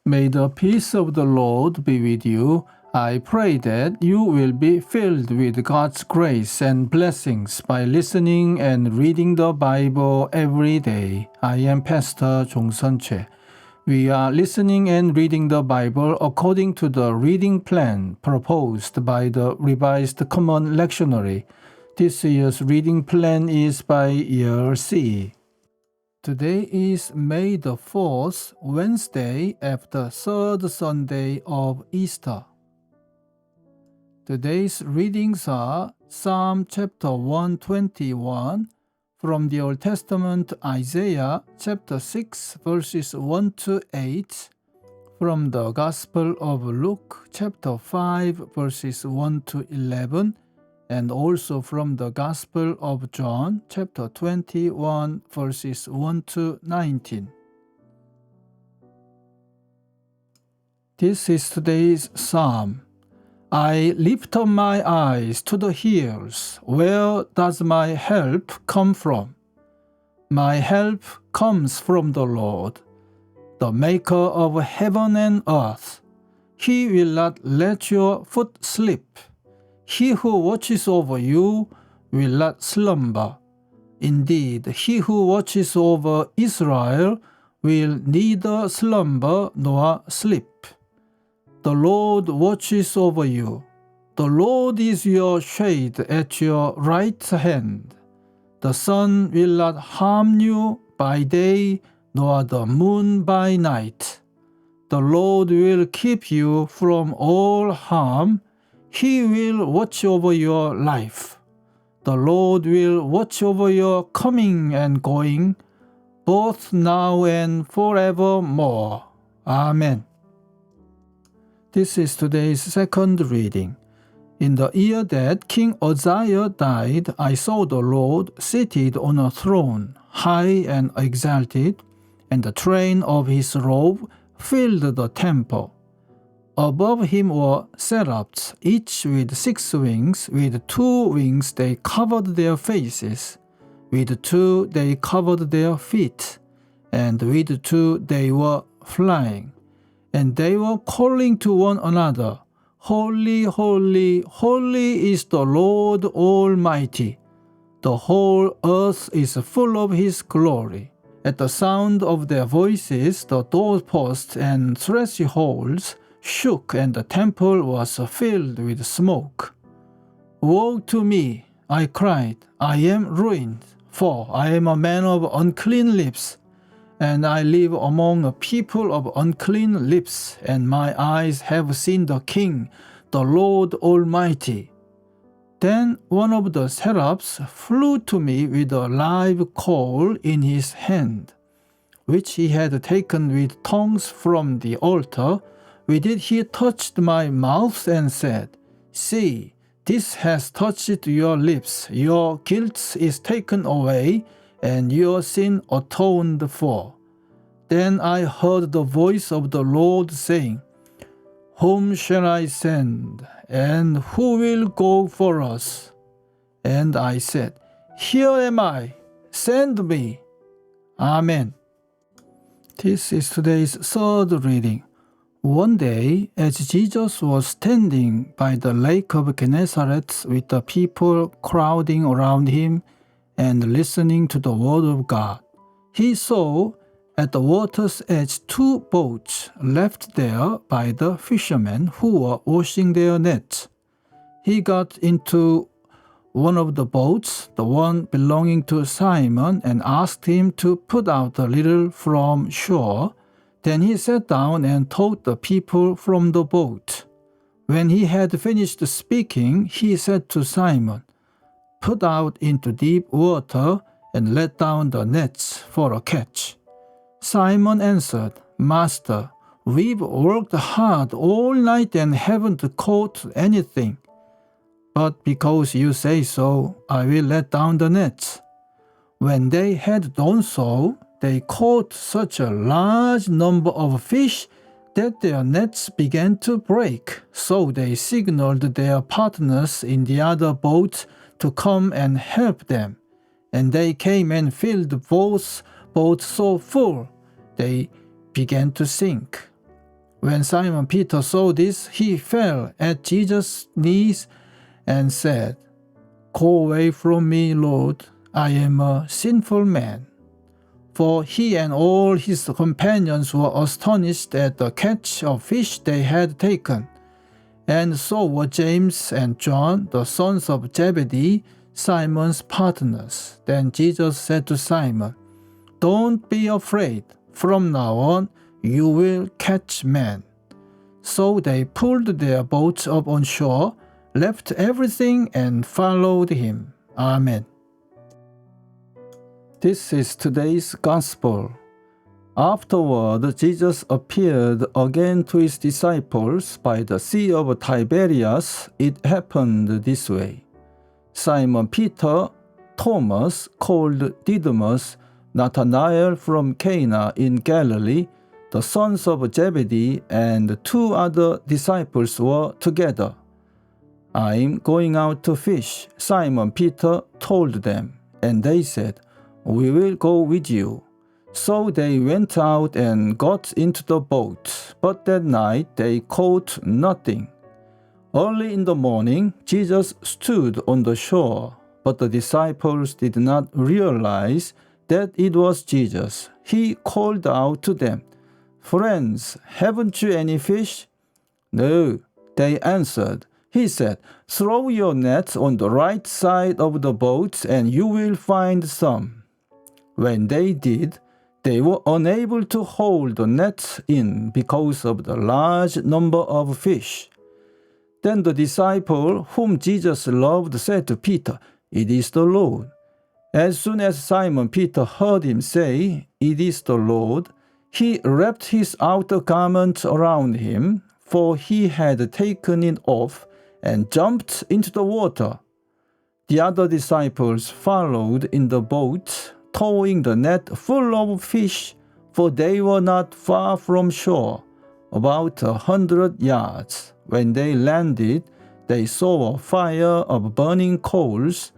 May the peace of the Lord be with you. I pray that you will be filled with God's grace and blessings by listening and reading the Bible every day. I am Pastor 종선채. We are listening and reading the Bible according to the reading plan proposed by the Revised Common Lectionary. This year's reading plan is by year C. Today is May the 4th, Wednesday after third Sunday of Easter. Today's readings are Psalm chapter 121, from the Old Testament Isaiah chapter 6 verses 1 to 8, from the Gospel of Luke chapter 5 verses 1 to 11, and also from the Gospel of John, chapter 21, verses 1 to 19. This is today's psalm. I lift up my eyes to the hills. Where does my help come from? My help comes from the Lord, the maker of heaven and earth. He will not let your foot slip. He who watches over you will not slumber. Indeed, he who watches over Israel will neither slumber nor sleep. The Lord watches over you. The Lord is your shade at your right hand. The sun will not harm you by day, nor the moon by night. The Lord will keep you from all harm. He will watch over your life. The Lord will watch over your coming and going, both now and forevermore. Amen. This is today's second reading. In the year that King Uzziah died, I saw the Lord seated on a throne, high and exalted, and the train of his robe filled the temple. Above him were seraphs, each with 6 wings. With 2 wings they covered their faces, with 2 they covered their feet, and with 2 they were flying. And they were calling to one another, Holy, holy, holy is the Lord Almighty. The whole earth is full of his glory. At the sound of their voices, the doorposts and thresholds shook, and the temple was filled with smoke. Woe to me, I cried, I am ruined, for I am a man of unclean lips, and I live among a people of unclean lips, and my eyes have seen the King, the Lord Almighty. Then one of the seraphs flew to me with a live coal in his hand, which he had taken with tongs from the altar. With it he touched my mouth and said, See, this has touched your lips. Your guilt is taken away, and your sin atoned for. Then I heard the voice of the Lord saying, Whom shall I send, and who will go for us? And I said, Here am I, send me. Amen. This is today's third reading. One day, as Jesus was standing by the lake of Gennesaret with the people crowding around him and listening to the word of God, he saw at the water's edge 2 boats left there by the fishermen who were washing their nets. He got into one of the boats, the one belonging to Simon, and asked him to put out a little from shore. Then he sat down and taught the people from the boat. When he had finished speaking, he said to Simon, Put out into deep water and let down the nets for a catch. Simon answered, Master, we've worked hard all night and haven't caught anything. But because you say so, I will let down the nets. When they had done so, they caught such a large number of fish that their nets began to break. So they signaled their partners in the other boat to come and help them. And they came and filled both boats so full they began to sink. When Simon Peter saw this, he fell at Jesus' knees and said, "Go away from me, Lord, I am a sinful man." For he and all his companions were astonished at the catch of fish they had taken. And so were James and John, the sons of Zebedee, Simon's partners. Then Jesus said to Simon, "Don't be afraid. From now on, you will catch men." So they pulled their boats up on shore, left everything, and followed him. Amen. This is today's Gospel. Afterward, Jesus appeared again to his disciples by the Sea of Tiberias. It happened this way. Simon Peter, Thomas, called Didymus, Nathanael from Cana in Galilee, the sons of Zebedee, and 2 other disciples were together. "I'm going out to fish," Simon Peter told them, and they said, "We will go with you." So they went out and got into the boat, but that night they caught nothing. Early in the morning, Jesus stood on the shore, but the disciples did not realize that it was Jesus. He called out to them, "Friends, haven't you any fish?" "No," they answered. He said, "Throw your nets on the right side of the boat and you will find some." When they did, they were unable to hold the nets in because of the large number of fish. Then the disciple whom Jesus loved said to Peter, "It is the Lord." As soon as Simon Peter heard him say, "It is the Lord," he wrapped his outer garment around him, for he had taken it off, and jumped into the water. The other disciples followed in the boat, towing the net full of fish, for they were not far from shore, about 100 yards. When they landed, they saw a fire of burning coals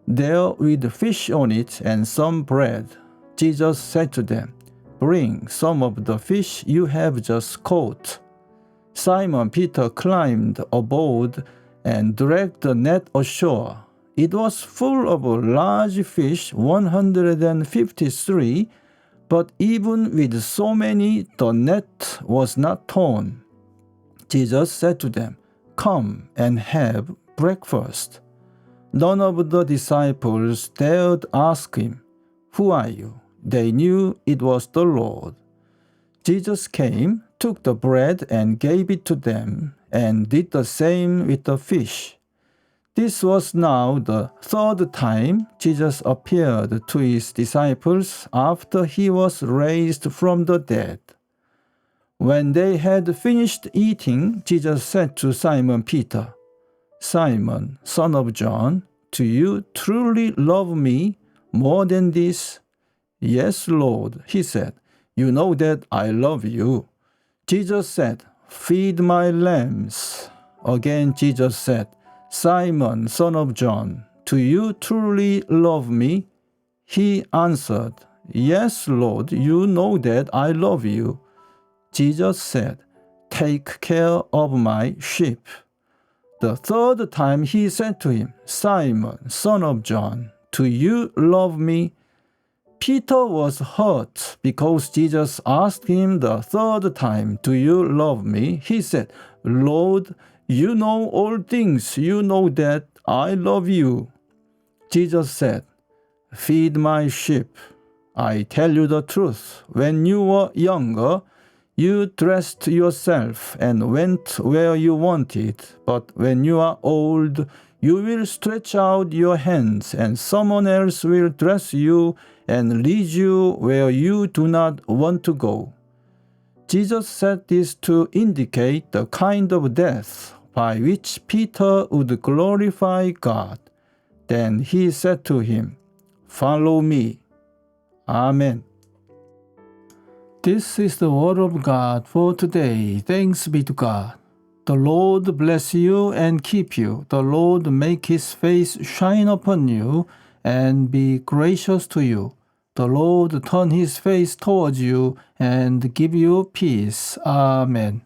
there with fish on it and some bread. Jesus said to them, "Bring some of the fish you have just caught." Simon Peter climbed aboard and dragged the net ashore. It was full of large fish, 153, but even with so many, the net was not torn. Jesus said to them, "Come and have breakfast." None of the disciples dared ask him, "Who are you?" They knew it was the Lord. Jesus came, took the bread and gave it to them, and did the same with the fish. This was now the 3rd time Jesus appeared to his disciples after he was raised from the dead. When they had finished eating, Jesus said to Simon Peter, "Simon, son of John, do you truly love me more than this?" "Yes, Lord," he said. "You know that I love you." Jesus said, "Feed my lambs." Again Jesus said, "Simon, son of John, do you truly love me?" He answered, "Yes, Lord, you know that I love you." Jesus said, "Take care of my sheep." The 3rd time he said to him, "Simon, son of John, do you love me?" Peter was hurt because Jesus asked him the 3rd time, "Do you love me?" He said, "Lord, you know all things. You know that I love you." Jesus said, "Feed my sheep. I tell you the truth. When you were younger, you dressed yourself and went where you wanted. But when you are old, you will stretch out your hands, and someone else will dress you and lead you where you do not want to go." Jesus said this to indicate the kind of death by which Peter would glorify God. Then he said to him, "Follow me." Amen. This is the word of God for today. Thanks be to God. The Lord bless you and keep you. The Lord make his face shine upon you and be gracious to you. The Lord turn his face towards you and give you peace. Amen.